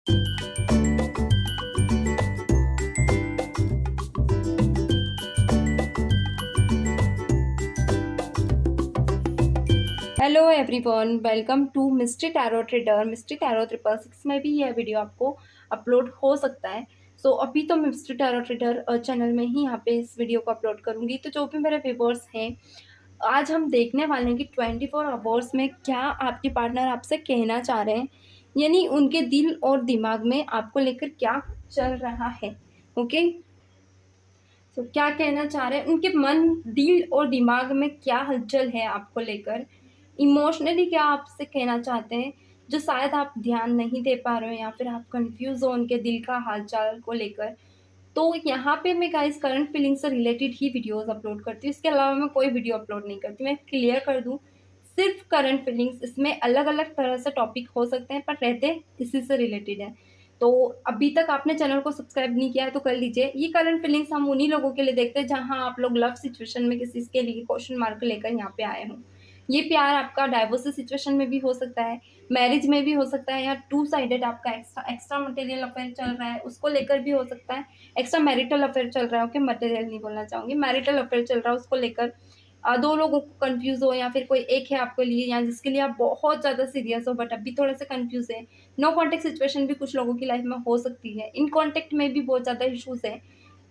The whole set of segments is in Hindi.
Hello everyone, welcome to Mystery Tarot Trader. Mystery Tarot 666 में भी यह वीडियो आपको अपलोड हो सकता है। अभी तो मैं मिस्ट्री टैरो ट्रेडर चैनल में ही यहाँ पे इस वीडियो को अपलोड करूँगी। तो जो भी मेरे व्यूवर्स हैं, आज हम देखने वाले हैं कि 24 आवर्स में क्या आपके पार्टनर आपसे कहना चाह रहे हैं, यानी उनके दिल और दिमाग में आपको लेकर क्या चल रहा है। ओके, तो क्या कहना चाह रहे हैं, उनके मन, दिल और दिमाग में क्या हलचल है आपको लेकर, इमोशनली क्या आपसे कहना चाहते हैं, जो शायद आप ध्यान नहीं दे पा रहे हो या फिर आप कंफ्यूज हो उनके दिल का हालचाल को लेकर। तो यहाँ पे मैं गाइस करंट फीलिंग से रिलेटेड ही वीडियोस अपलोड करती हूँ। इसके अलावा मैं कोई वीडियो अपलोड नहीं करती। मैं क्लियर कर दूँ, सिर्फ करंट फीलिंग्स, इसमें अलग अलग तरह से टॉपिक हो सकते हैं पर रहते इसी से रिलेटेड है। तो अभी तक आपने चैनल को सब्सक्राइब नहीं किया है तो कर लीजिए। ये करंट फीलिंग्स हम उन्हीं लोगों के लिए देखते हैं जहां आप लोग लव सिचुएशन में किसी के लिए क्वेश्चन मार्क लेकर यहाँ पे आए हों। ये प्यार आपका डाइवोर्स सिचुएशन में भी हो सकता है, मैरिज में भी हो सकता है, या टू साइडेड आपका एक्स्ट्रा एक्स्ट्रा मटेरियल अफेयर चल रहा है उसको लेकर भी हो सकता है। एक्स्ट्रा मैरिटल अफेयर चल रहा है, ओके, मटेरियल नहीं बोलना चाहूँगी, मैरिटल अफेयर चल रहा है उसको लेकर दो लोगों को कंफ्यूज हो, या फिर कोई एक है आपके लिए या जिसके लिए आप बहुत ज़्यादा सीरियस हो बट अभी थोड़ा सा कंफ्यूज है। नो कॉन्टेक्ट सिचुएशन भी कुछ लोगों की लाइफ में हो सकती है, इन कॉन्टेक्ट में भी बहुत ज़्यादा इश्यूज है।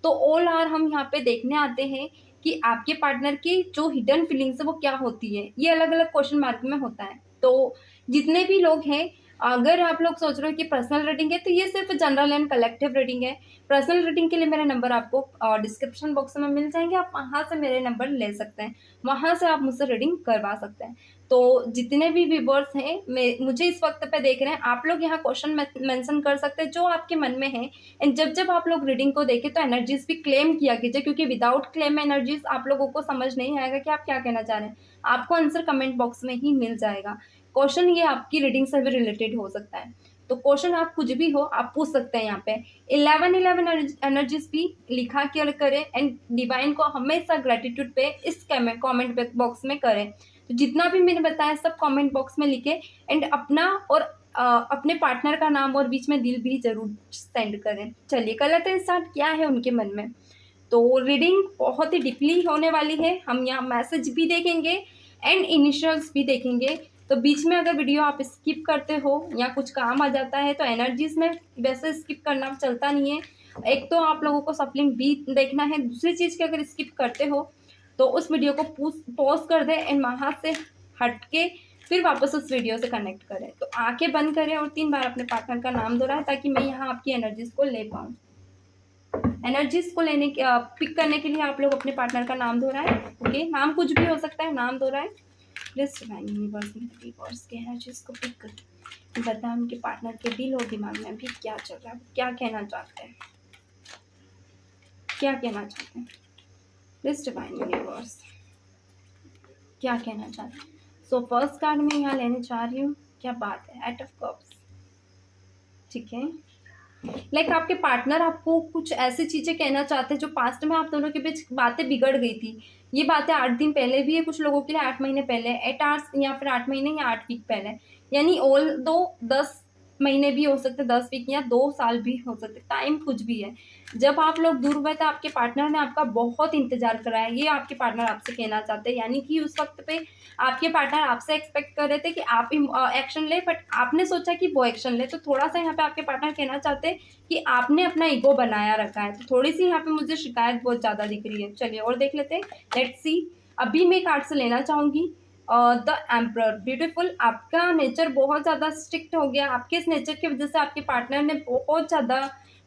तो ऑल आर हम यहाँ पे देखने आते हैं कि आपके पार्टनर की जो हिडन फीलिंग्स है वो क्या होती है। ये अलग अलग क्वेश्चन मार्क में होता है। तो जितने भी लोग हैं, अगर आप लोग सोच रहे हो कि पर्सनल रीडिंग है तो ये सिर्फ जनरल एंड कलेक्टिव रीडिंग है। पर्सनल रीडिंग के लिए मेरे नंबर आपको डिस्क्रिप्शन बॉक्स में मिल जाएंगे, आप वहाँ से मेरे नंबर ले सकते हैं, वहाँ से आप मुझसे रीडिंग करवा सकते हैं। तो जितने भी व्यूवर्स हैं मुझे इस वक्त पे देख रहे हैं, आप लोग यहाँ क्वेश्चन मेंशन कर सकते हैं जो आपके मन में है। एंड जब जब आप लोग रीडिंग को देखें तो एनर्जीज भी क्लेम किया कीजिए, क्योंकि विदाउट क्लेम एनर्जीज आप लोगों को समझ नहीं आएगा कि आप क्या कहना चाह रहे हैं। आपको आंसर कमेंट बॉक्स में ही मिल जाएगा। क्वेश्चन ये आपकी रीडिंग से भी रिलेटेड हो सकता है, तो क्वेश्चन आप कुछ भी हो आप पूछ सकते हैं। यहाँ पे 11 एनर्जीज भी लिखा कर करें एंड डिवाइन को हमेशा ग्रेटिट्यूड पे इस कमेंट बॉक्स में करें। तो जितना भी मैंने बताया सब कमेंट बॉक्स में लिखे एंड अपना और अपने पार्टनर का नाम और बीच में दिल भी जरूर सेंड करें। चलिए कर लेते हैं स्टार्ट, क्या है उनके मन में। तो रीडिंग बहुत ही डीपली होने वाली है, हम यहाँ मैसेज भी देखेंगे एंड इनिशियल्स भी देखेंगे। तो बीच में अगर वीडियो आप स्किप करते हो या कुछ काम आ जाता है तो एनर्जीज में वैसे स्किप करना चलता नहीं है। एक तो आप लोगों को सप्लिंग भी देखना है, दूसरी चीज़ की अगर स्किप करते हो तो उस वीडियो को पॉज कर दें एंड वहाँ से हट के फिर वापस उस वीडियो से कनेक्ट करें। तो आंखें बंद करें और 3 बार अपने पार्टनर का नाम दोहराएं ताकि मैं यहाँ आपकी एनर्जीज को ले पाऊँ। एनर्जीज को लेने के पिक करने के लिए आप लोग अपने पार्टनर का नाम दोहराएं। ओके, नाम कुछ भी हो सकता है, नाम दोहराएं। प्लीज डिवाइन यूनिवर्स में व्यूअर्स के एनर्जीज को पिक कर बताएं उनके पार्टनर के दिल और दिमाग में अभी क्या चल रहा है, क्या कहना चाहते हैं, क्या कहना चाहते हैं। प्लीज डिवाइन यूनिवर्स क्या कहना चाहते हैं। सो फर्स्ट कार्ड में यहाँ लेने चाह रही हूँ, क्या बात है, एट ऑफ कप्स। ठीक है, आपके पार्टनर आपको कुछ ऐसी चीजें कहना चाहते हैं जो पास्ट में आप दोनों के बीच बातें बिगड़ गई थी। ये बातें 8 दिन पहले भी है, कुछ लोगों के लिए 8 महीने पहले, 8 आवर्स या फिर 8 महीने या 8 वीक पहले, यानी ऑल दो 10 महीने भी हो सकते, 10 वीक या 2 साल भी हो सकते, टाइम कुछ भी है। जब आप लोग दूर हुए थे आपके पार्टनर ने आपका बहुत इंतजार कराया, ये आपके पार्टनर आपसे कहना चाहते हैं। यानी कि उस वक्त पे आपके पार्टनर आपसे एक्सपेक्ट कर रहे थे कि आप एक्शन ले, बट आपने सोचा कि वो एक्शन ले। तो थोड़ा सा यहाँ पे आपके पार्टनर कहना चाहते हैं कि आपने अपना ईगो बनाया रखा है। तो थोड़ी सी यहाँ पे मुझे शिकायत बहुत ज़्यादा दिख रही है। चलिए और देख लेते हैं, लेट्स सी। अभी मैं कार्ड से लेना चाहूँगी द एम्परर। ब्यूटीफुल, आपका नेचर बहुत ज़्यादा स्ट्रिक्ट हो गया। आपके इस नेचर की वजह से आपके पार्टनर ने बहुत ज़्यादा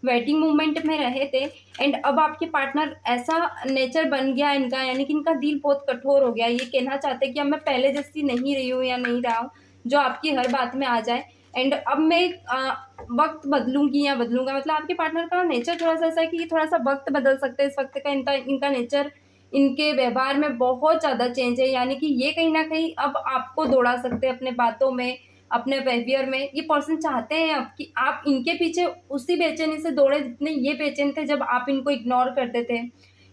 वेटिंग मूवमेंट में रहे थे एंड अब आपके पार्टनर ऐसा नेचर बन गया इनका, यानी कि इनका दिल बहुत कठोर हो गया। ये कहना चाहते हैं कि अब मैं पहले जैसी नहीं रही हूँ या नहीं रहा हूँ जो आपकी हर बात में आ जाए एंड अब मैं वक्त बदलूंगी या बदलूंगा। मतलब आपके पार्टनर का नेचर थोड़ा सा ऐसा है कि ये थोड़ा सा वक्त बदल सकते हैं। इस वक्त का इनका नेचर, इनके व्यवहार में बहुत ज़्यादा चेंज है। यानी कि ये कहीं ना कहीं अब आपको दौड़ा सकते हैं अपने बातों में, अपने बिहेवियर में। ये पर्सन चाहते हैं अब कि आप इनके पीछे उसी बेचैनी से दौड़े जितने ये बेचैन थे जब आप इनको इग्नोर करते थे,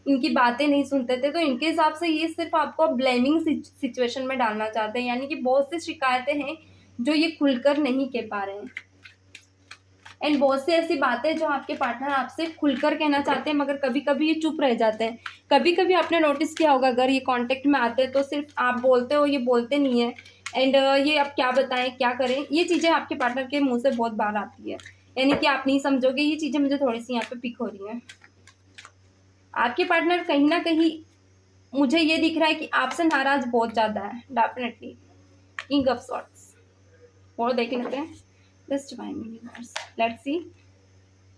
इनकी बातें नहीं सुनते थे। तो इनके हिसाब से ये सिर्फ आपको ब्लेमिंग सिचुएशन में डालना चाहते हैं। यानी कि बहुत सी शिकायतें हैं जो ये खुलकर नहीं कह पा रहे हैं। एंड बहुत सी ऐसी बातें जो आपके पार्टनर आपसे खुलकर कहना चाहते हैं, मगर कभी कभी ये चुप रह जाते हैं। कभी कभी आपने नोटिस किया होगा, अगर ये कांटेक्ट में आते हैं तो सिर्फ आप बोलते हो, ये बोलते नहीं है। एंड ये आप क्या बताएं, क्या करें, ये चीज़ें आपके पार्टनर के मुंह से बहुत बार आती है, यानी कि आप नहीं समझोगे। ये चीज़ें मुझे थोड़ी सी यहाँ पे पिक हो रही हैं। आपके पार्टनर कहीं ना कहीं मुझे ये दिख रहा है कि आपसे नाराज बहुत ज़्यादा है, डेफिनेटली। King of sorts. और देख लेते हैं just my universe, let's see.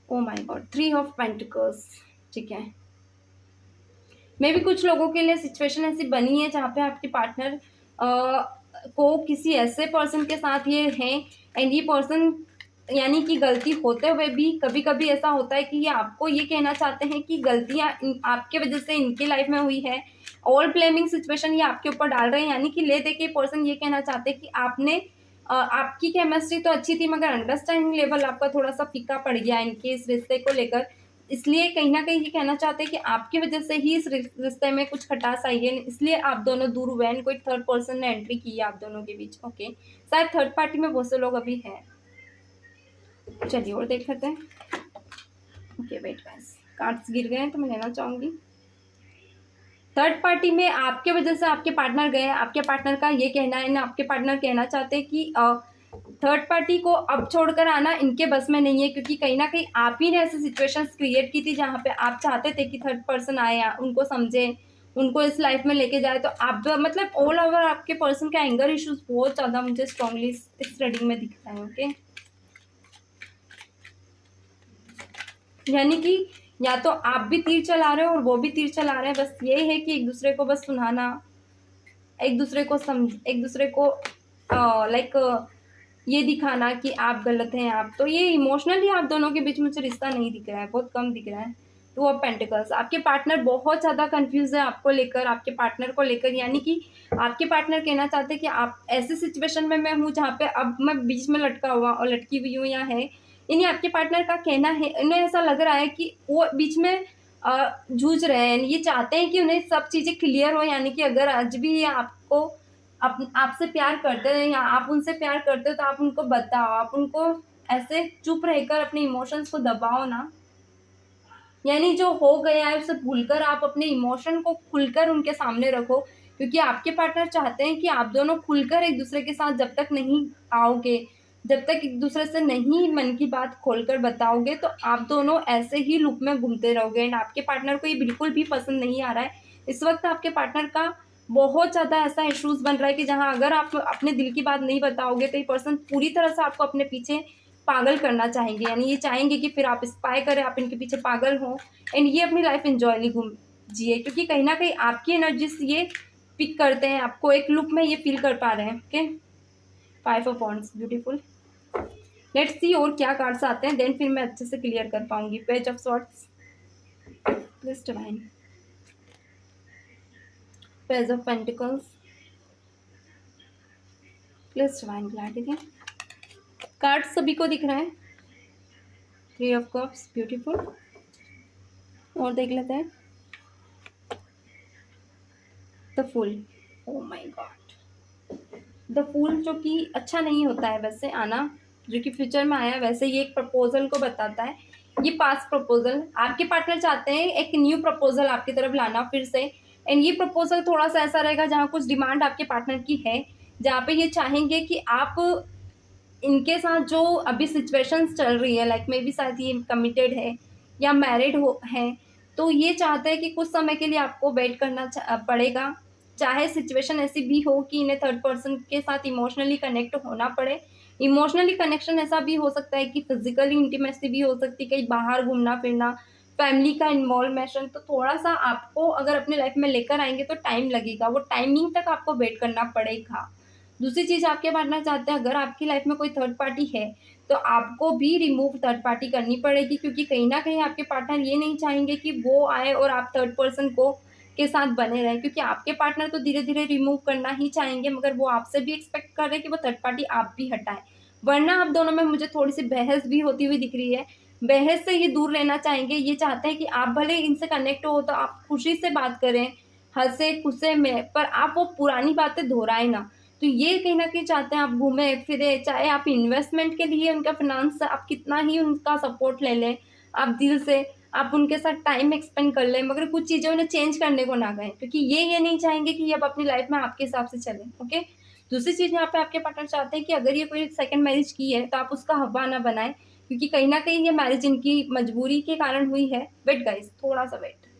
O my God, 3 of pentacles. ठीक है, मे भी कुछ लोगों के लिए सिचुएशन ऐसी बनी है जहाँ पे आपके पार्टनर को किसी ऐसे पर्सन के साथ ये है, एंड ये पर्सन यानी कि गलती होते हुए भी कभी कभी ऐसा होता है कि ये आपको ये कहना चाहते हैं कि गलतियाँ आपके वजह से इनकी लाइफ में हुई है। ऑल ब्लेमिंग सिचुएशन ये आपके ऊपर डाल रहे हैं, यानी कि ले दे के पर्सन ये कहना चाहते हैं कि आपने आपकी केमिस्ट्री तो अच्छी थी, मगर अंडरस्टैंडिंग लेवल आपका थोड़ा सा फीका पड़ गया इनके इस रिश्ते को लेकर। इसलिए कहीं ना कहीं ये कहना चाहते हैं कि आपकी वजह से ही इस रिश्ते में कुछ खटास आई है, इसलिए आप दोनों दूर हुए हैं। कोई थर्ड पर्सन ने एंट्री की है आप दोनों के बीच। ओके, शायद थर्ड पार्टी में बहुत से लोग अभी हैं। चलिए और देख लेते हैं। ओके वेट गाइस, कार्ड्स गिर गए हैं तो मैं लेना चाहूंगी। थर्ड पार्टी में आपके वजह से आपके पार्टनर गए, आपके पार्टनर का ये कहना है ना, आपके पार्टनर कहना चाहते हैं कि थर्ड पार्टी को अब छोड़कर आना इनके बस में नहीं है, क्योंकि कहीं ना कहीं आप ही ने ऐसी सिचुएशंस क्रिएट की थी जहाँ पे आप चाहते थे कि थर्ड पर्सन आए, उनको समझे, उनको इस लाइफ में लेके जाए। तो आप मतलब ऑल ओवर आपके पर्सन का एंगर इश्यूज बहुत ज़्यादा मुझे स्ट्रांगली इस रीडिंग में दिख रहा है। ओके, यानी कि या तो आप भी तीर चला रहे हो और वो भी तीर चला रहे हैं। बस ये है कि एक दूसरे को बस सुनाना, एक दूसरे को एक दूसरे को लाइक ये दिखाना कि आप गलत हैं। आप तो ये इमोशनली आप दोनों के बीच मुझे रिश्ता नहीं दिख रहा है, बहुत कम दिख रहा है। 2 ऑफ पेंटिकल्स। आपके पार्टनर बहुत ज़्यादा कंफ्यूज है आपको लेकर, आपके पार्टनर को लेकर, यानी कि आपके पार्टनर कहना चाहते हैं कि आप ऐसे सिचुएशन में मैं हूँ जहाँ पे अब मैं बीच में लटका हुआ और लटकी हुई हूँ या है, यानी आपके पार्टनर का कहना है, उन्हें ऐसा लग रहा है कि वो बीच में जूझ रहे हैं। ये चाहते हैं कि उन्हें सब चीज़ें क्लियर हो, यानी कि अगर आज भी ये आपको आपसे प्यार करते हैं या आप उनसे प्यार करते हो तो आप उनको बताओ, आप उनको ऐसे चुप रहकर अपने इमोशंस को दबाओ ना, यानी जो हो गया है उसे भूलकर आप अपने इमोशन को खुलकर उनके सामने रखो, क्योंकि आपके पार्टनर चाहते हैं कि आप दोनों खुलकर एक दूसरे के साथ जब तक नहीं आओगे, जब तक एक दूसरे से नहीं मन की बात खोलकर बताओगे, तो आप दोनों ऐसे ही लूप में घूमते रहोगे। एंड आपके पार्टनर को ये बिल्कुल भी पसंद नहीं आ रहा है। इस वक्त आपके पार्टनर का बहुत ज़्यादा ऐसा इश्यूज बन रहा है कि जहाँ अगर आप अपने दिल की बात नहीं बताओगे तो ये पर्सन पूरी तरह से आपको अपने पीछे पागल करना चाहेंगे, यानी ये चाहेंगे कि फिर आप स्पाई करें, आप इनके पीछे पागल हो, एंड ये अपनी लाइफ एंजॉयली घूम जिए, क्योंकि कहीं ना कहीं आपकी एनर्जी से ये पिक करते हैं, आपको एक लुक में ये फील कर पा रहे हैं। Okay, 5 of wands, beautiful. Let's see और क्या कार्ड्स आते हैं, देन फिर मैं अच्छे से क्लियर कर पाऊंगी। Page of swords, please divine, page of pentacles, please divine clarity. Cards सभी को दिख रहा है। 3 ऑफ कप्स, ब्यूटीफुल। और देख लेते हैं the fool. Oh my God, the fool जो कि अच्छा नहीं होता है वैसे आना, जो कि फ्यूचर में आया, वैसे ये एक प्रपोजल को बताता है। ये पास्ट प्रपोजल, आपके पार्टनर चाहते हैं एक न्यू प्रपोजल आपकी तरफ लाना फिर से, एंड ये प्रपोजल थोड़ा सा ऐसा रहेगा जहाँ कुछ डिमांड आपके पार्टनर की है, जहाँ पे ये चाहेंगे कि आप इनके साथ जो अभी सिचुएशंस चल रही है, लाइक मे बी शायद ये कमिटेड है या मैरिड हो है, तो ये चाहते हैं कि कुछ समय के लिए आपको वेट करना पड़ेगा, चाहे सिचुएशन ऐसी भी हो कि इन्हें थर्ड पर्सन के साथ इमोशनली कनेक्ट होना पड़े। इमोशनली कनेक्शन ऐसा भी हो सकता है कि फिजिकली इंटीमेसी भी हो सकती है, कहीं बाहर घूमना फिरना, फैमिली का इन्वॉल्वमेंट। तो थोड़ा सा आपको अगर अपने लाइफ में लेकर आएंगे तो टाइम लगेगा, वो टाइमिंग तक आपको वेट करना पड़ेगा। दूसरी चीज़ आपके पार्टनर चाहते हैं, अगर आपकी लाइफ में कोई थर्ड पार्टी है तो आपको भी रिमूव थर्ड पार्टी करनी पड़ेगी, क्योंकि कहीं ना कहीं आपके पार्टनर ये नहीं चाहेंगे कि वो आए और आप थर्ड पर्सन को के साथ बने रहें, क्योंकि आपके पार्टनर तो धीरे धीरे रिमूव करना ही चाहेंगे, मगर वो आपसे भी एक्सपेक्ट कर रहे हैं कि वो थर्ड पार्टी आप भी हटाएं, वरना आप दोनों में मुझे थोड़ी सी बहस भी होती हुई दिख रही है। बहस से ये दूर रहना चाहेंगे, ये चाहते हैं कि आप भले इनसे कनेक्ट हो तो आप खुशी से बात करें, हंसे खुशे में, पर आप वो पुरानी बातें दोहराएं ना। तो तो ये कहीं न कहीं चाहते हैं आप घूमे-फिरे, चाहे आप इन्वेस्टमेंट के लिए उनका फ़ाइनेंस आप कितना ही उनका सपोर्ट ले लें, आप दिल से, आप उनके साथ टाइम एक्सपेंड कर लें, मगर कुछ चीज़ें उन्हें चेंज करने को ना कहें, क्योंकि ये नहीं चाहेंगे कि अब अपनी लाइफ़ में आपके हिसाब से चलें, ओके? दूसरी चीज़ यहाँ पे आपके पार्टनर चाहते हैं कि अगर ये कोई सेकंड मैरिज की है, तो आप उसका हव्वा ना बनाएँ, क्योंकि कहीं न कहीं ये मैरिज इनकी मजबूरी के कारण हुई है। वेट गाइज़, थोड़ा-सा वेट।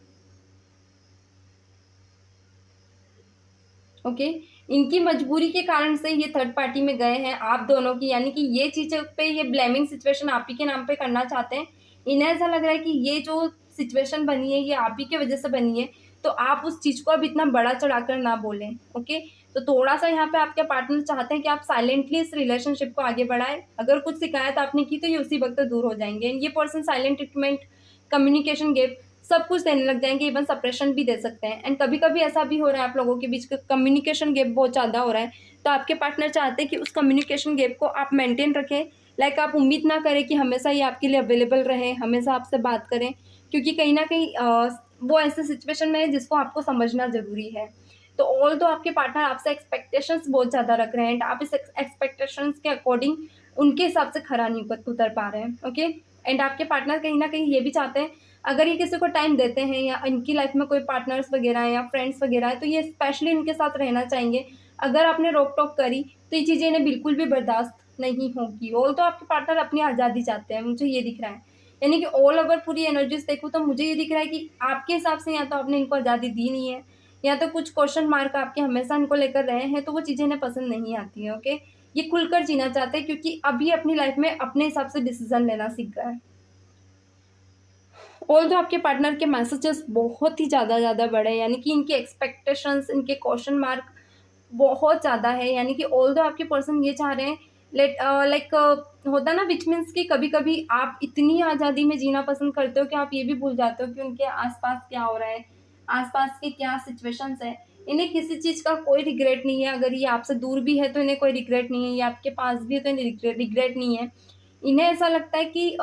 ओके, इनकी मजबूरी के कारण से ये थर्ड पार्टी में गए हैं आप दोनों की, यानी कि ये चीज़ों पे ये ब्लेमिंग सिचुएशन आप ही के नाम पे करना चाहते हैं। इन्हें ऐसा लग रहा है कि ये जो सिचुएशन बनी है ये आप ही की वजह से बनी है, तो आप उस चीज़ को अब इतना बड़ा चढ़ाकर ना बोलें, ओके? तो थोड़ा-सा यहाँ पे आपके पार्टनर चाहते हैं कि आप साइलेंटली इस रिलेशनशिप को आगे बढ़ाएँ। अगर कुछ शिकायत आपने की तो ये उसी वक़्त दूर हो जाएँगे। ये person silent treatment, communication gap सब कुछ देने लग जाएँगे, इवन सप्रेशन भी दे सकते हैं। एंड कभी-कभी ऐसा भी हो रहा है आप लोगों के बीच कम्युनिकेशन गैप बहुत ज़्यादा हो रहा है, तो आपके पार्टनर चाहते हैं कि उस कम्युनिकेशन गैप को आप मेंटेन रखें। लाइक आप उम्मीद ना करें कि हमेशा ये आपके लिए अवेलेबल रहे, हमेशा आपसे बात करें, क्योंकि कहीं न कहीं वो ऐसे सिचुएशन में है जिसको आपको समझना ज़रूरी है। तो ऑल्दो आपके पार्टनर आपसे एक्सपेक्टेशंस बहुत ज़्यादा रख रहे हैं एंड आप इस एक्सपेक्टेशंस के अकॉर्डिंग उनके हिसाब से खरा नहीं उतर पा रहे हैं, ओके? एंड आपके पार्टनर कहीं न कहीं ये भी चाहते हैं, अगर ये किसी को टाइम देते हैं या इनकी लाइफ में कोई पार्टनर्स वगैरह हैं या फ्रेंड्स वगैरह हैं, तो ये स्पेशली इनके साथ रहना चाहेंगे। अगर आपने रोक-टोक करी, तो ये चीज़ें इन्हें बिल्कुल भी बर्दाश्त नहीं होगी। ऑल तो आपके पार्टनर अपनी आज़ादी चाहते हैं, मुझे ये दिख रहा है। यानी कि ऑल ओवर पूरी एनर्जीज़ देखूँ तो मुझे ये दिख रहा है कि आपके हिसाब से या तो आपने इनको आज़ादी दी नहीं है, या तो कुछ क्वेश्चन मार्क आपके हमेशा इनको लेकर रहे हैं, तो वो चीज़ें इन्हें पसंद नहीं आती हैं, ओके? ये खुलकर जीना चाहते हैं, क्योंकि अब ये अपनी लाइफ में अपने हिसाब से डिसीज़न लेना सीख गए हैं। ऑल्दो आपके पार्टनर के मैसेजेस बहुत ही ज़्यादा बड़े हैं, यानी कि इनकी एक्सपेक्टेशंस, इनके क्वेश्चन मार्क बहुत ज़्यादा है, यानी कि ऑल्दो आपके पर्सन ये चाह रहे हैं, लाइक होता है ना, व्हिच मीन्स कि कभी-कभी आप इतनी आज़ादी में जीना पसंद करते हो कि आप ये भी भूल जाते हो कि उनके आस-पास क्या हो रहा है, आस-पास की क्या सिचुएशंस हैं। इन्हें किसी चीज़ का कोई रिग्रेट नहीं है, अगर ये आपसे दूर भी है तो इन्हें कोई रिग्रेट नहीं है, ये आपके पास भी है तो इन्हें रिग्रेट नहीं है। इन्हें ऐसा लगता है कि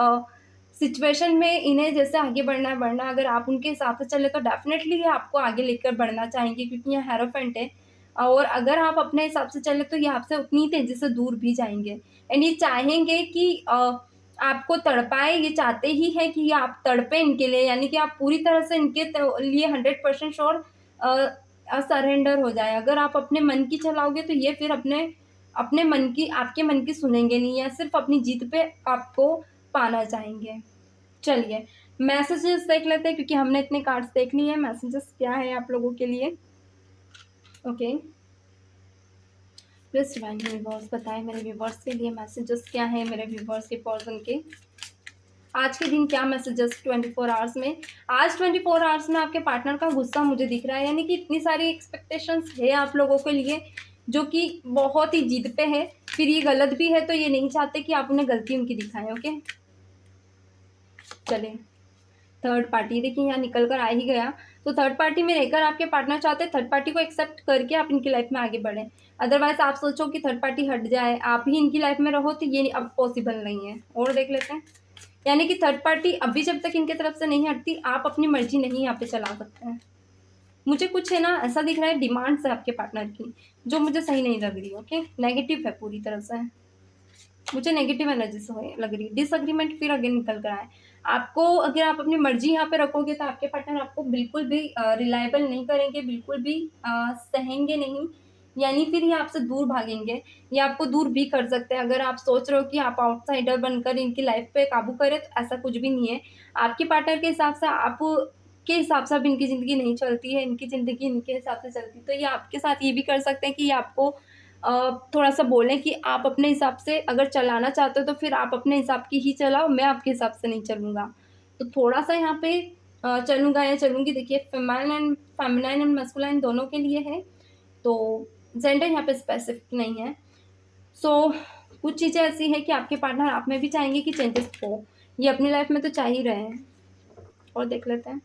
सिचुएशन में इन्हें जैसे आगे बढ़ना है, अगर आप उनके हिसाब से चले तो डेफ़िनेटली ये आपको आगे लेकर बढ़ना चाहेंगे, क्योंकि ये हेरोफेंट है। और अगर आप अपने हिसाब से चले तो ये आपसे उतनी तेज़ी से दूर भी जाएँगे। एंड ये चाहेंगे कि आपको तड़पाएँ, ये चाहते ही हैं कि ये आप तड़पें इनके लिए, यानी कि आप पूरी तरह से इनके लिए 100% श्योर सरेंडर हो जाएँ। अगर आप अपने मन की चलाओगे तो ये फिर अपने अपने मन की आपके मन की सुनेंगे नहीं, या सिर्फ़ अपनी जीत पे आपको पाना चाहेंगे। चलिए, मैसेजेस देख लेते हैं, क्योंकि हमने इतने कार्ड्स देख लिए हैं, मैसेजेस क्या है आप लोगों के लिए? ओके, प्लीज़ डिवाइन यूनिवर्स बताएँ मेरे व्यूअर्स के लिए मैसेजेस क्या हैं, मेरे व्यूअर्स के पर्सन के? आज के दिन क्या मैसेजेस 24 आवर्स में? आज 24 आवर्स में आपके पार्टनर का गुस्सा मुझे दिख रहा है, यानी कि इतनी सारी एक्सपेक्टेशंस है आप लोगों के लिए, जो कि बहुत ही ज़िद पे है। फिर ये गलत भी है, तो ये नहीं चाहते कि आप उन्हें गलती उनकी दिखाएँ, ओके? चलिए, थर्ड पार्टी देखिए यहाँ निकल कर आ ही गया। तो थर्ड पार्टी में रहकर आपके पार्टनर चाहते हैं थर्ड पार्टी को एक्सेप्ट करके आप इनकी लाइफ में आगे बढ़ें। अदरवाइज़ आप सोचो कि थर्ड पार्टी हट जाए, आप ही इनकी लाइफ में रहो, तो ये अब पॉसिबल नहीं है। और देख लेते हैं। यानी कि थर्ड पार्टी अभी जब तक इनकी तरफ से नहीं हटती, आप अपनी मर्ज़ी नहीं यहाँ पे चला सकते हैं। मुझे कुछ है ना ऐसा दिख रहा है, डिमांड्स है आपके पार्टनर की, जो मुझे सही नहीं लग रही, ओके? नेगेटिव है पूरी तरह से। मुझे नेगेटिव एनर्जी से लग रही है। डिसएग्रीमेंट फिर अगेन निकल कर आए। आपको अगर आप अपनी मर्ज़ी यहाँ पे रखोगे तो आपके पार्टनर आपको बिल्कुल भी रिलायबल नहीं करेंगे, बिल्कुल भी सहेंगे नहीं, यानी फिर ये आपसे दूर भागेंगे। ये आपको दूर भी कर सकते हैं। अगर आप सोच रहे हो कि आप आउटसाइडर बनकर इनकी लाइफ़ पे काबू करें, तो ऐसा कुछ भी नहीं है। आपके पार्टनर के हिसाब से के हिसाब से अब इनकी ज़िंदगी नहीं चलती है, इनकी ज़िंदगी इनके हिसाब से चलती है। तो ये आपके साथ ये भी कर सकते हैं कि ये आपको थोड़ा-सा बोलें कि आप अपने हिसाब से अगर चलाना चाहते हो तो फिर आप अपने हिसाब की ही चलाओ, मैं आपके हिसाब से नहीं चलूँगा। तो थोड़ा-सा यहाँ पे चलूँगा या चलूँगी, देखिए फेमिनाइन एंड मस्कुलाइन दोनों के लिए है, तो जेंडर यहाँ पे स्पेसिफिक नहीं है। सो कुछ चीज़ें ऐसी हैं कि आपके पार्टनर आप में भी चाहेंगे कि चेंजेस हो। ये अपनी लाइफ़ में तो चाह ही रहे हैं। और देख लेते हैं।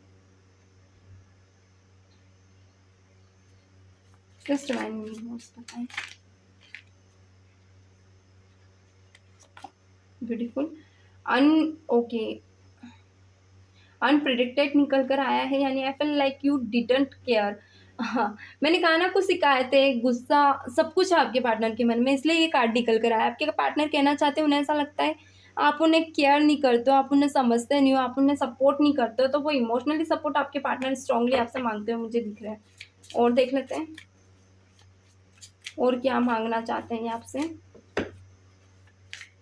प्लीज़ डिवाइन यूनिवर्स बताएँ। ब्यूटीफुल। अन ओके, अनप्रेडिक्टेड निकल कर आया है, यानी I feel like you didn't care. हाँ, मैंने कहा ना, कुछ शिकायतें, गुस्सा, सब कुछ है आपके पार्टनर के मन में, इसलिए ये कार्ड निकल कर आया। आपके पार्टनर कहना चाहते हैं, उन्हें ऐसा लगता है आप उन्हें केयर नहीं करते हो, आप उन्हें समझते नहीं हो, आप उन्हें सपोर्ट नहीं करते हो, तो वो इमोशनली सपोर्ट आपके पार्टनर स्ट्रांगली आपसे मांगते हुए मुझे दिख रहा है। और देख लेते हैं और क्या मांगना चाहते हैं ये आपसे।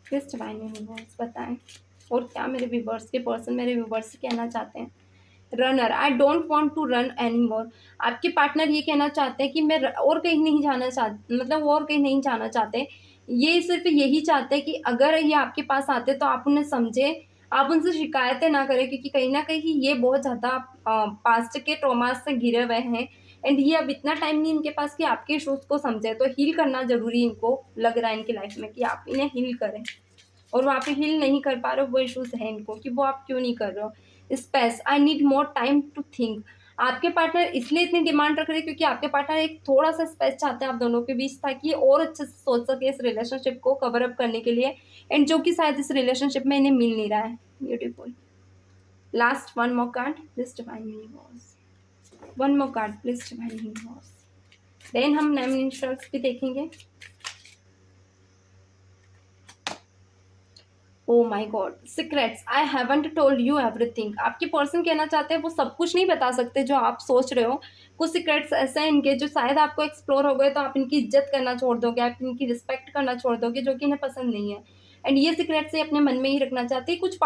प्लीज डिवाइन यूनिवर्स बताएं और क्या मेरे व्यूवर्स के पर्सन मेरे व्यूवर्स से कहना चाहते हैं। Runner, I don't want to run any more. आपके पार्टनर ये कहना चाहते हैं कि मैं और कहीं नहीं जाना चाहते, मतलब वो और कहीं नहीं जाना चाहते। ये सिर्फ यही चाहते हैं कि अगर ये आपके पास आते तो आप उन्हें समझे, आप उनसे शिकायतें ना करें, क्योंकि कहीं ना कहीं ये बहुत ज़्यादा पास्ट के ट्रॉमास से घिरे हुए हैं। एंड ये अब इतना टाइम नहीं इनके पास कि आपके इशूज़ को समझे, तो हील करना ज़रूरी इनको लग रहा है इनकी लाइफ में कि आप इन्हें हील करें। और वहाँ पे हील नहीं कर पा रहे हो, वो इश्यूज है इनको कि वो आप क्यों नहीं कर रहे हो। Space, I need more time to think. आपके पार्टनर इसलिए इतनी डिमांड रख रहे हैं क्योंकि आपके पार्टनर एक थोड़ा सा स्पेस चाहते हैं आप दोनों के बीच, ताकि ये और अच्छे से सोच सके इस रिलेशनशिप को कवर अप करने के लिए, एंड जो कि शायद इस रिलेशनशिप में इन्हें मिल नहीं रहा है। Beautiful. Last one more card, please divine universe. One more card, please divine universe. Then हम नेम इनिशियल्स भी देखेंगे। Oh my god, secrets, I haven't told you everything. आपके पर्सन कहना चाहते हैं वो सब कुछ नहीं बता सकते जो आप सोच रहे हो। कुछ सीक्रेट्स ऐसे हैं इनके जो शायद आपको एक्सप्लोर हो गए तो आप इनकी इज्जत करना छोड़ दोगे, आप इनकी रिस्पेक्ट करना छोड़ दोगे, जो कि इन्हें पसंद नहीं है। एंड ये सीक्रेट्स ये अपने मन में ही रखना चाहते हैं, कुछ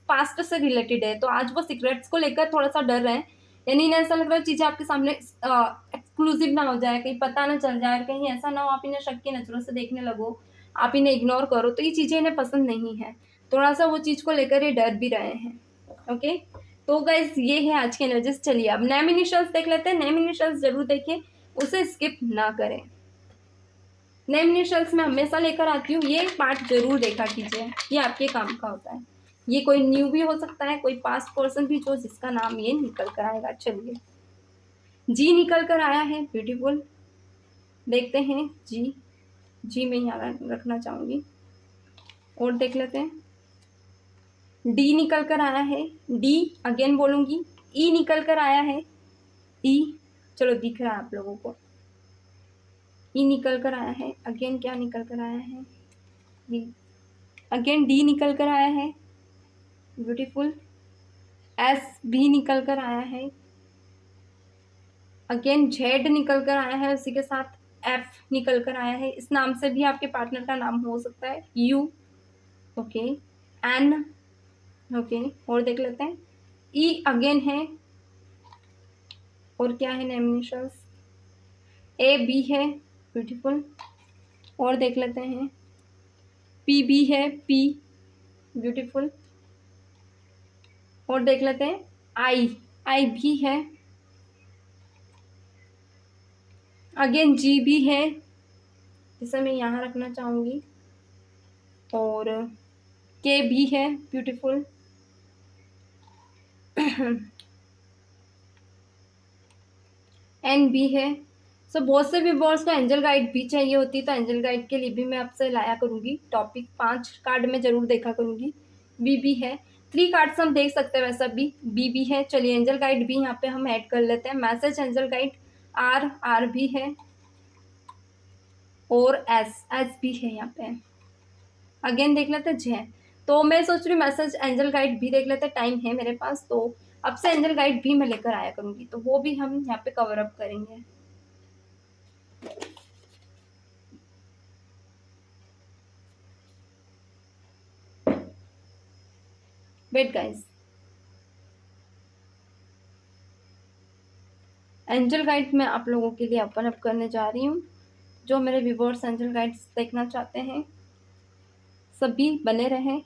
पास्ट से रिलेटेड है, तो आज वो सीक्रेट्स को लेकर थोड़ा सा डर रहे हैं। यानी इन्हें ऐसा लग रहा है चीज़ें आपके सामने एक्सक्लूसिव ना हो जाए, कहीं पता ना चल जाए, कहीं ऐसा ना हो आप इन्हें शक की नज़रों से देखने लगो, आप इन्हें इग्नोर करो, तो ये चीज़ें इन्हें पसंद नहीं है। थोड़ा सा वो चीज़ को लेकर ये डर भी रहे हैं। ओके, तो गाइज ये है आज की एनर्जीज। चलिए अब नेम इनिशियल्स देख लेते हैं। नेम इनिशियल्स जरूर देखिए, उसे स्किप ना करें। नेम इनिशियल्स मैं हमेशा लेकर आती हूँ, ये पार्ट जरूर देखा कीजिए, ये आपके काम का होता है। ये कोई न्यू भी हो सकता है, कोई पास्ट पर्सन भी जो जिसका नाम ये निकल कर आएगा। चलिए, जी निकल कर आया है। ब्यूटीफुल, देखते हैं जी। जी मैं यहाँ रखना चाहूँगी और देख लेते हैं। डी निकल कर आया है, डी अगेन बोलूंगी। ई निकल कर आया है, ई, चलो दिख रहा है आप लोगों को। ई निकल कर आया है, अगेन क्या निकल कर आया है, डी। अगेन डी निकल कर आया है। ब्यूटीफुल। एस भी निकल कर आया है। अगेन जेड निकल कर आया है, उसी के साथ एफ निकल कर आया है। इस नाम से भी आपके पार्टनर का नाम हो सकता है। U, okay. N, okay. और देख लेते हैं। ई अगेन है, और क्या है नेम इनिशियल्स। ए बी है। ब्यूटीफुल। और देख लेते हैं। पी भी है, पी। ब्यूटीफुल। और देख लेते हैं। आई, आई भी है। अगेन जी भी है, जिसे मैं यहाँ रखना चाहूँगी। और के भी है। ब्यूटीफुल। एन भी है। सो बहुत से व्यूअर्स को एंजल गाइड भी चाहिए होती, तो एंजल गाइड के लिए भी मैं आपसे लाया करूँगी टॉपिक। 5 कार्ड में जरूर देखा करूँगी। वी भी है। 3 कार्ड्स हम देख सकते हैं वैसा भी। बी भी है। चलिए एंजल गाइड भी यहाँ पे हम ऐड कर लेते हैं। Message angel guide R, R भी है। और एस, एस भी है यहाँ पे। अगेन देख लेते हैं जय। तो मैं सोच रही हूँ मैसेज एंजल गाइड भी देख लेते हैं, टाइम है मेरे पास, तो अब से एंजल गाइड भी मैं लेकर आया करूँगी, तो वो भी हम यहाँ पे कवर अप करेंगे। वेट गाइस, एंजल गाइड मैं आप लोगों के लिए ओपन अप करने जा रही हूँ। जो मेरे व्यूवर्स एंजल गाइड्स देखना चाहते हैं सभी बने रहें।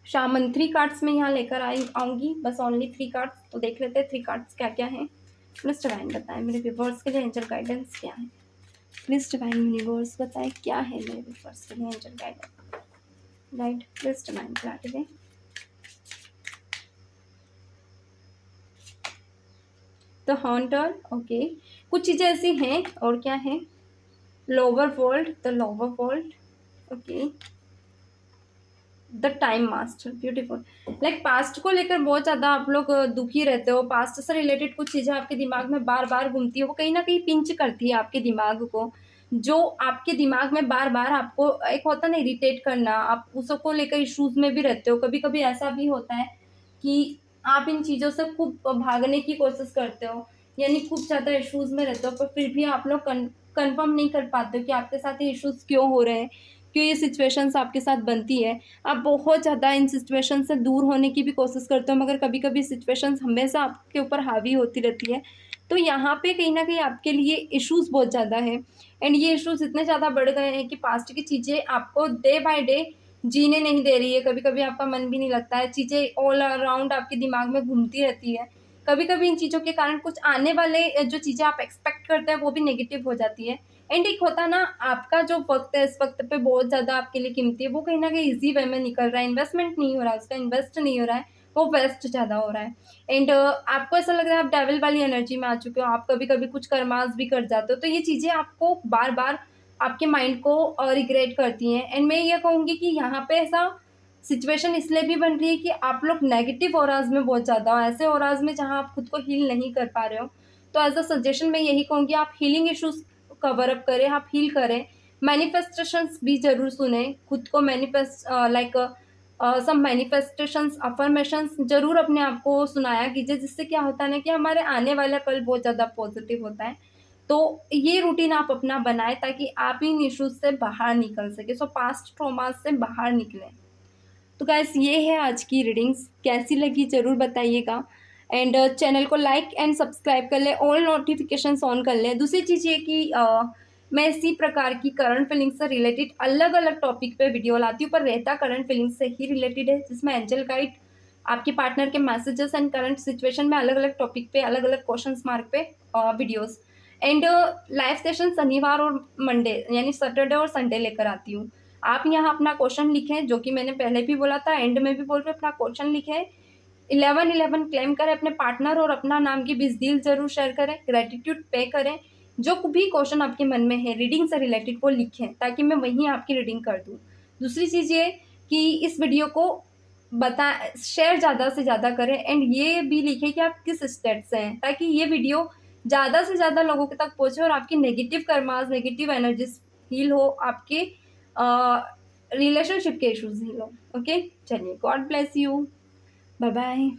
शामन 3 कार्ड्स में यहाँ लेकर आऊँगी, बस ओनली 3 कार्ड्स। तो देख लेते हैं 3 कार्ड्स क्या क्या हैं। प्लीज डिवाइन बताएं मेरे व्यूवर्स के लिए एंजल गाइडेंस क्या है। प्लीज डिवाइन यूनिवर्स बताएं क्या है मेरे व्यूवर्स के लिए एंजल गाइड। प्लीज डिवाइन बता दें। The Haunter, okay. कुछ चीज़ें ऐसी हैं, और क्या है। Lower world, the lower world, okay. The time master, beautiful. Like past को लेकर बहुत ज़्यादा आप लोग दुखी रहते हो, पास्ट से रिलेटेड कुछ चीज़ें आपके दिमाग में बार बार घूमती है, वो कहीं ना कहीं पिंच करती है आपके दिमाग को, जो आपके दिमाग में बार बार आपको एक होता ना इरिटेट करना, आप उसको लेकर इश्यूज में भी रहते हो। कभी कभी ऐसा भी होता है कि आप इन चीज़ों से खूब भागने की कोशिश करते हो, यानी खूब ज़्यादा इश्यूज में रहते हो, पर फिर भी आप लोग कंफर्म नहीं कर पाते हो कि आपके साथ ये इश्यूज क्यों हो रहे हैं, क्यों ये सिचुएशंस आपके साथ बनती है। आप बहुत ज़्यादा इन सिचुएशन से दूर होने की भी कोशिश करते हो, मगर कभी कभी सिचुएशंस हमेशा आपके ऊपर हावी होती रहती है। तो यहाँ पे कहीं ना कहीं आपके लिए इश्यूज बहुत ज़्यादा है, एंड ये इश्यूज इतने ज़्यादा बढ़ गए हैं कि पास्ट की चीज़ें आपको डे बाय डे जीने नहीं दे रही है। कभी कभी आपका मन भी नहीं लगता है, चीज़ें ऑल अराउंड आपके दिमाग में घूमती रहती है। कभी कभी इन चीज़ों के कारण कुछ आने वाले जो चीज़ें आप एक्सपेक्ट करते हैं वो भी नेगेटिव हो जाती है। एंड एक होता ना, आपका जो वक्त है इस वक्त पे बहुत ज़्यादा आपके लिए कीमती है, वो कहीं ना कहीं इजी वे में निकल रहा है, इन्वेस्टमेंट नहीं हो रहा है, उसका इन्वेस्ट नहीं हो रहा है, वो वेस्ट ज़्यादा हो रहा है। एंड आपको ऐसा लग रहा है आप डेविल वाली एनर्जी में आ चुके हो, आप कभी कभी कुछ कर्मास भी कर जाते हो, तो ये चीज़ें आपको बार बार आपके माइंड को रिग्रेट करती हैं। एंड मैं ये कहूँगी कि यहाँ पे ऐसा सिचुएशन इसलिए भी बन रही है कि आप लोग नेगेटिव ओराज में बहुत ज़्यादा हो, ऐसे ओराज में जहाँ आप खुद को हील नहीं कर पा रहे हो। तो एज अ सजेशन मैं यही कहूँगी, आप हीलिंग इश्यूज कवर अप करें, आप हील करें, मैनिफेस्टेशंस भी ज़रूर सुने, खुद को मैनिफेस्ट लाइक सब मैनिफेस्टेशंस अफर्मेशंस ज़रूर अपने आप को सुनाया कीजिए, जिससे क्या होता है ना कि हमारे आने वाला कल बहुत ज़्यादा पॉजिटिव होता है। तो ये रूटीन आप अपना बनाएं ताकि आप इन इश्यूज से बाहर निकल सके, सो पास्ट ट्रॉमास से बाहर निकलें। तो गाइस ये है आज की रीडिंग्स, कैसी लगी ज़रूर बताइएगा। एंड चैनल को लाइक एंड सब्सक्राइब कर ले, ऑल नोटिफिकेशंस ऑन कर ले। दूसरी चीज़ ये कि मैं इसी प्रकार की करंट फीलिंग्स से रिलेटेड अलग अलग टॉपिक पे वीडियो लाती हूँ, पर रहता करंट फीलिंग्स से ही रिलेटेड है, जिसमें एंजल गाइड, आपके पार्टनर के मैसेजेस एंड करंट सिचुएशन में अलग अलग टॉपिक पे, अलग अलग क्वेश्चन मार्क पे वीडियोज़। एंड लाइव सेशन शनिवार और मंडे यानी सैटरडे और संडे लेकर आती हूँ। आप यहाँ अपना क्वेश्चन लिखें, जो कि मैंने पहले भी बोला था, एंड में भी बोल रहे अपना क्वेश्चन लिखें, 11-11 क्लेम करें अपने पार्टनर और अपना नाम की 20 डील जरूर शेयर करें, ग्रेटिट्यूड पे करें, जो भी क्वेश्चन आपके मन में है रीडिंग से रिलेटेड वो लिखें ताकि मैं वहीं आपकी रीडिंग कर दूँ। दूसरी चीज़ ये कि इस वीडियो को बता शेयर ज़्यादा से ज़्यादा करें, एंड ये भी लिखें कि आप किस स्टेट से हैं, ताकि ये वीडियो ज़्यादा से ज़्यादा लोगों के तक पहुँचे और आपकी negative karmas, negative energies heal हो, आपके रिलेशनशिप के इश्यूज हील हो। ओके, चलिए, God bless you, bye bye.